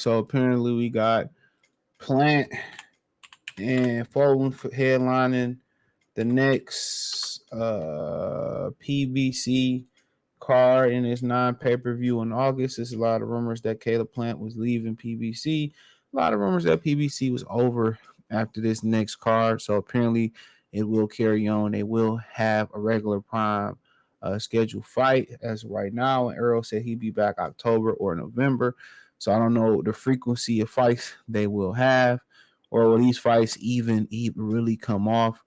So apparently we got Plant and Fulton headlining the next PBC card in its non-pay-per-view in August. There's a lot of rumors that Caleb Plant was leaving PBC. A lot of rumors that PBC was over after this next card. So apparently it will carry on. They will have a regular prime scheduled fight as of right now. And Earl said he'd be back October or November. So I don't know the frequency of fights they will have, or will these fights even really come off.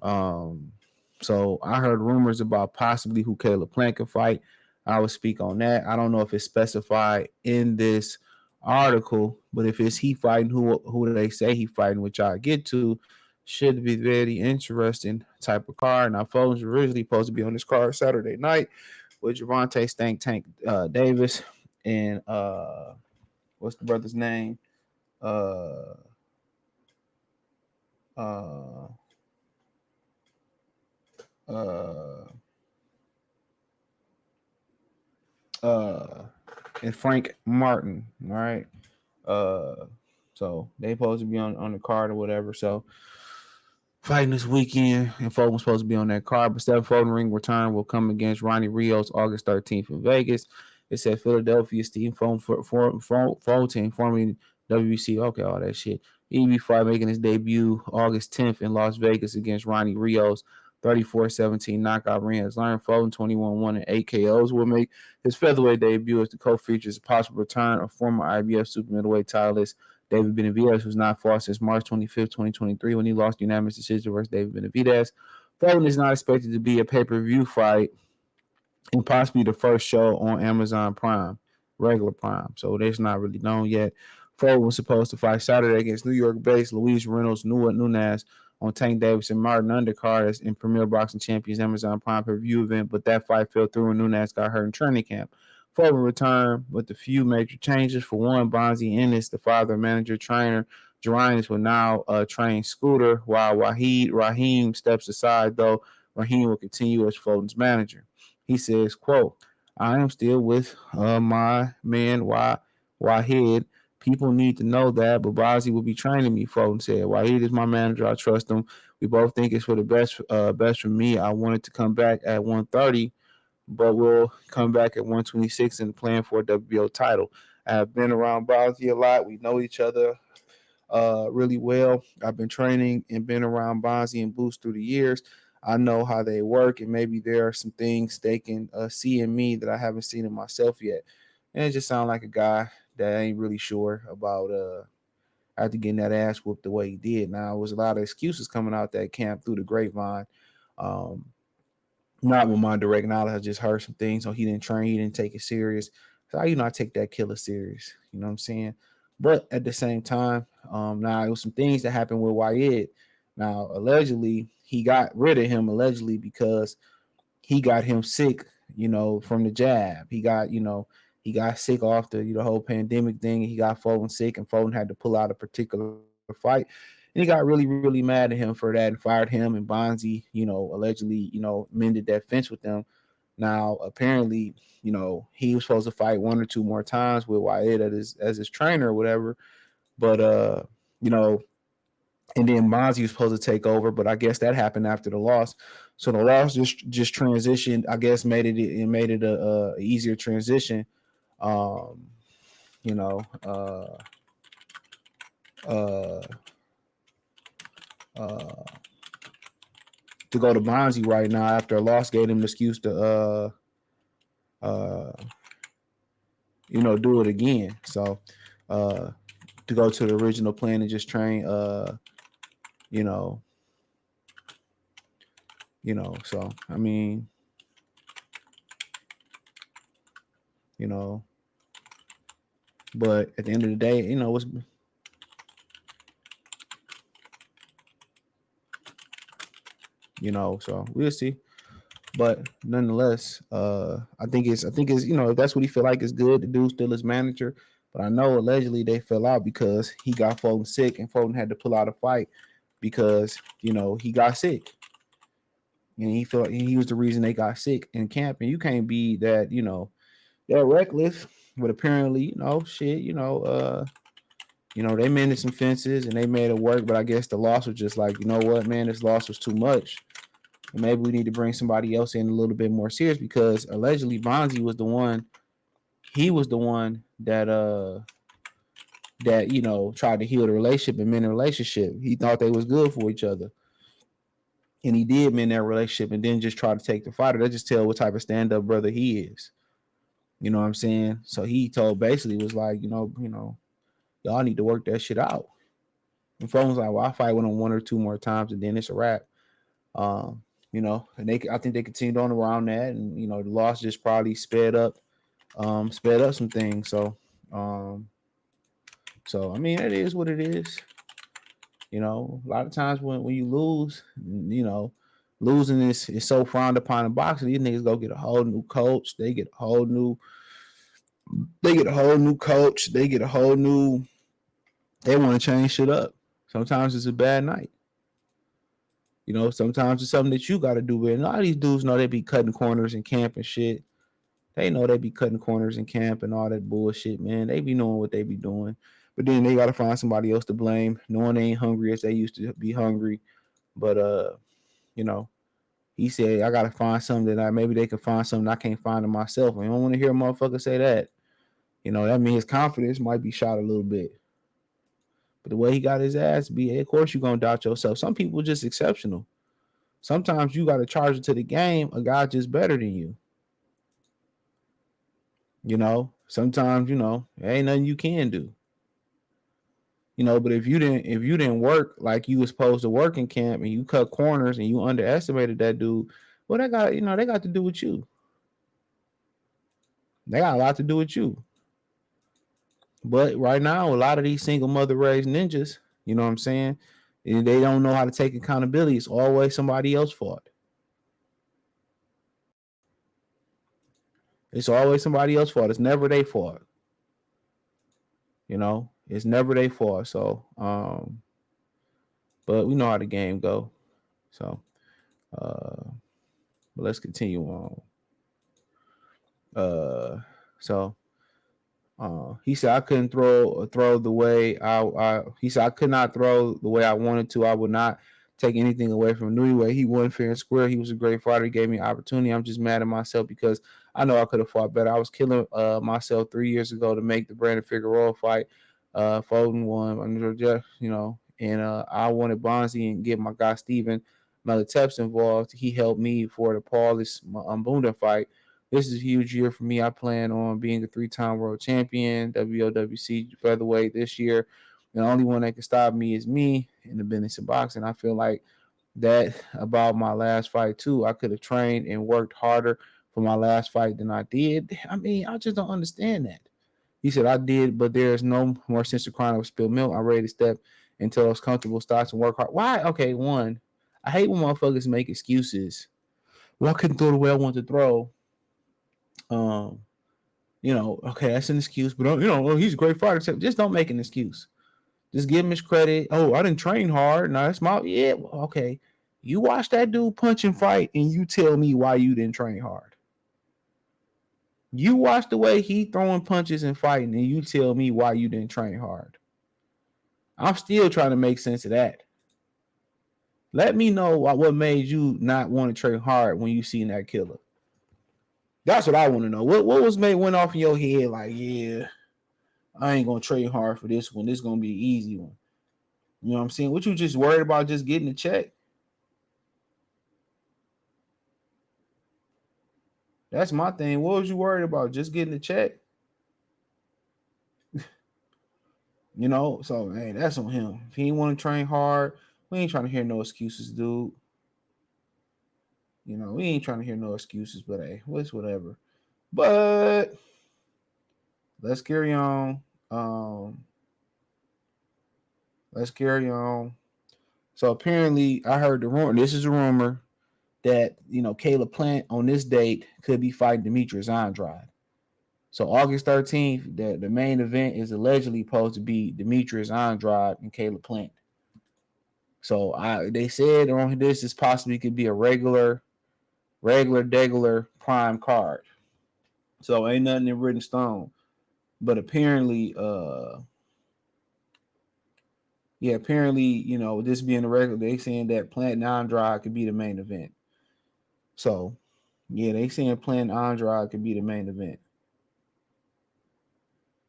Um, so I heard rumors about possibly who Caleb Plant can fight. I would speak on that. I don't know if it's specified in this article, but if it's he fighting, who they say he fighting, which I get to, should be very interesting type of card. Now, Fulton's originally supposed to be on this card Saturday night with Javante Tank Davis and what's the brother's name? Uh, uh, uh, uh, and Frank Martin. All right. Uh, so they supposed to be on the card or whatever. So fighting this weekend, and Fulton was supposed to be on that card, but Stephen Fulton ring return will come against Ronny Rios August 13th in Vegas. It said Philadelphia Steve Fulton, formerly WBC. Okay, all that shit. He fight making his debut August 10th in Las Vegas against Ronny Rios. 34-17 knockout win. Has learned Fulton 21-1 and 8 KOs will make his featherweight debut as the co-features a possible return of former IBF super middleweight titleist David Benavidez, who's not fought since March 25th, 2023, when he lost unanimous decision versus David Benavidez. Fulton is not expected to be a pay-per-view fight and possibly the first show on Amazon Prime, regular Prime. So that's not really known yet. Fulton was supposed to fight Saturday against New York-based Luis Reynolds Nunez on Tank Davis and Martin undercards in Premier Boxing Champions Amazon Prime per-view event, but that fight fell through and Nunez got hurt in training camp. Fulton returned with a few major changes. For one, Bonzi Ennis, the father, manager, trainer, Jarinas will now train Scooter, while Raheem steps aside, though Raheem will continue as Fulton's manager. He says, quote, I am still with my man, Wahid. People need to know that, but Bonzi will be training me, Fulton said. Wahid is my manager. I trust him. We both think it's for the best for me. I wanted to come back at 130, but we'll come back at 126 and plan for a WBO title. I've been around Bonzi a lot. We know each other really well. I've been training and been around Bonzi and Boost through the years. I know how they work, and maybe there are some things they can see in me that I haven't seen in myself yet. And it just sounds like a guy that ain't really sure about after getting that ass whooped the way he did. Now, there was a lot of excuses coming out that camp through the grapevine. Um, Not with my direct knowledge. I just heard some things. So he didn't train. He didn't take it serious. So how you not take that killer serious? You know what I'm saying? But at the same time, now it was some things that happened with Wyatt. Now allegedly he got rid of him allegedly because he got him sick. From the jab. He got sick off the whole pandemic thing. And he got Fulton sick, and Fulton had to pull out a particular fight. And he got really, really mad at him for that and fired him. And Bonzi, allegedly, mended that fence with them. Now, apparently, he was supposed to fight one or two more times with Wyatt as his trainer or whatever. But you know, and then Bonzi was supposed to take over, but I guess that happened after the loss. So the loss just transitioned. I guess made it a easier transition. Um, you know, uh, uh, to go to Bonzi right now after a loss gave him an excuse to uh, do it again. So to go to the original plan and just train you know, so I mean, you know, but at the end of the day, it's so we'll see. But nonetheless, I think it's if that's what he feel like is good. The dude's still his manager, but I know allegedly they fell out because he got Fulton sick and Fulton had to pull out a fight because he got sick and he was the reason they got sick in camp. And you can't be that that reckless. But apparently, they mended some fences and they made it work. But I guess the loss was just like, you know what, man, this loss was too much. And maybe we need to bring somebody else in a little bit more serious because allegedly Bonzi was the one. He was the one that tried to heal the relationship and mend the relationship. He thought they was good for each other, and he did mend that relationship, and then just try to take the fighter. That just tell what type of stand up brother he is. You know what I'm saying? So he told basically was like, y'all need to work that shit out. And Fulton was like, well, I'll fight with him one or two more times, and then it's a wrap. Um, and I think they continued on around that, and the loss just probably sped up some things. Um, so I mean, it is what it is. A lot of times when you lose, losing is so frowned upon in boxing. These niggas go get a whole new coach. They get a whole new coach. They get a whole new. They want to change shit up. Sometimes it's a bad night. Sometimes it's something that you got to do. But a lot of these dudes know they be cutting corners in camp and shit. They know they be cutting corners in camp and all that bullshit, man. They be knowing what they be doing. But then they got to find somebody else to blame, knowing they ain't hungry as they used to be hungry. But you know, he said I gotta find something that maybe they can find something I can't find in myself. And I don't want to hear a motherfucker say that. That means his confidence might be shot a little bit. But the way he got his ass beat, of course you're gonna doubt yourself. Some people just exceptional. Sometimes you gotta charge it to the game. A guy just better than you. Sometimes there ain't nothing you can do. But if you didn't work like you was supposed to work in camp and you cut corners and you underestimated that dude, well, they got to do with you. They got a lot to do with you. But right now, a lot of these single mother raised ninjas, you know what I'm saying? And they don't know how to take accountability. It's always somebody else's fault. It's always somebody else's fault. It's never their fault. It's never their fault. So, but we know how the game go. So, but let's continue on. So he said I couldn't throw the way he said I could not throw the way I wanted to. I would not take anything away from Newey. He won fair and square. He was a great fighter. He gave me an opportunity. I'm just mad at myself because I know I could have fought better. I was killing myself 3 years ago to make the Brandon Figueroa fight. Fulton won, and I wanted Bonzi and get my guy Steven Meliteps involved. He helped me for the Paulus Bunda fight. This is a huge year for me. I plan on being a 3-time world champion, WOWC featherweight this year. And the only one that can stop me is me in the business of boxing. I feel like that about my last fight too. I could have trained and worked harder for my last fight than I did. I mean, I just don't understand that. He said I did, but there's no more sense of crying over spilled milk. I'm ready to step into those comfortable spots and work hard. Why? Okay, one, I hate when motherfuckers make excuses. Well, I couldn't throw the way I wanted to throw. Um, okay, that's an excuse, but he's a great fighter. Just don't make an excuse. Just give him his credit. Oh, I didn't train hard. No, that's my okay. You watch that dude punch and fight, and you tell me why you didn't train hard. You watch the way he throwing punches and fighting, and you tell me why you didn't train hard. I'm still trying to make sense of that. Let me know what made you not want to train hard when you seen that killer. That's what I want to know. What went off in your head? Like, yeah, I ain't gonna train hard for this one. This is gonna be an easy one. You know what I'm saying? What you just worried about just getting a check? That's my thing. What was you worried about? Just getting a check? So hey, that's on him. If he ain't want to train hard, we ain't trying to hear no excuses, dude. We ain't trying to hear no excuses, but hey, it's whatever. But let's carry on. Let's carry on. So apparently, I heard the rumor. This is a rumor that Caleb Plant on this date could be fighting Demetrius Andrade. So August 13th, the main event is allegedly supposed to be Demetrius Andrade and Caleb Plant. So they said on this possibly could be a regular prime card. So ain't nothing in written stone. But apparently, yeah, apparently, this being a regular, they saying that Plant Andrade could be the main event. So, yeah, they saying Plant Andrade could be the main event.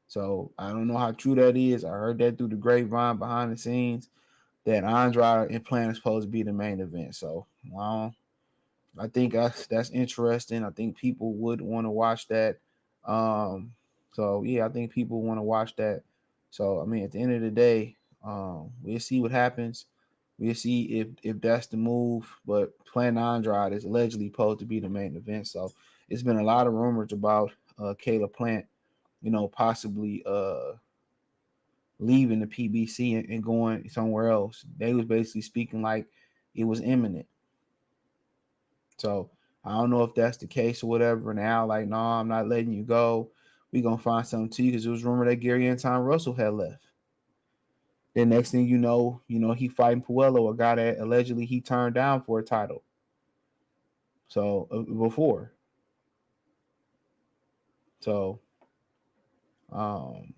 So I don't know how true that is. I heard that through the grapevine behind the scenes that Andrade and Plant is supposed to be the main event. So I think that's interesting. I think people would want to watch that. So yeah, I think people want to watch that. So I mean, at the end of the day, we'll see what happens. We'll see if that's the move. But Plan Andrade is allegedly supposed to be the main event. So it's been a lot of rumors about Caleb Plant, possibly leaving the PBC and going somewhere else. They was basically speaking like it was imminent. So I don't know if that's the case or whatever. Now, like, no, I'm not letting you go. We gonna find something to you because it was rumored that Gary Anton Russell had left. Then next thing he fighting Puello, a guy that allegedly he turned down for a title. So before, so um,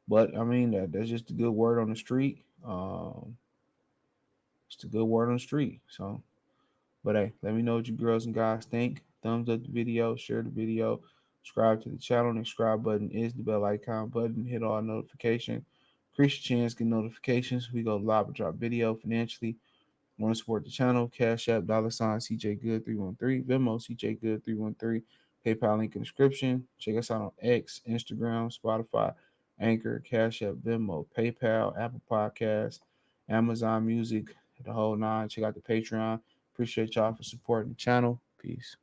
but I mean that's just a good word on the street. It's a good word on the street. So, but hey, let me know what you girls and guys think. Thumbs up the video, share the video, subscribe to the channel. The subscribe button is the bell icon button. Hit all notification. Increase your chance get notifications. We go live and drop video financially. Want to support the channel? Cash App $ CJ Good 313, Venmo CJ Good 313, PayPal link in the description. Check us out on X, Instagram, Spotify, Anchor, Cash App, Venmo, PayPal, Apple Podcasts, Amazon Music, the whole nine. Check out the Patreon. Appreciate y'all for supporting the channel. Peace.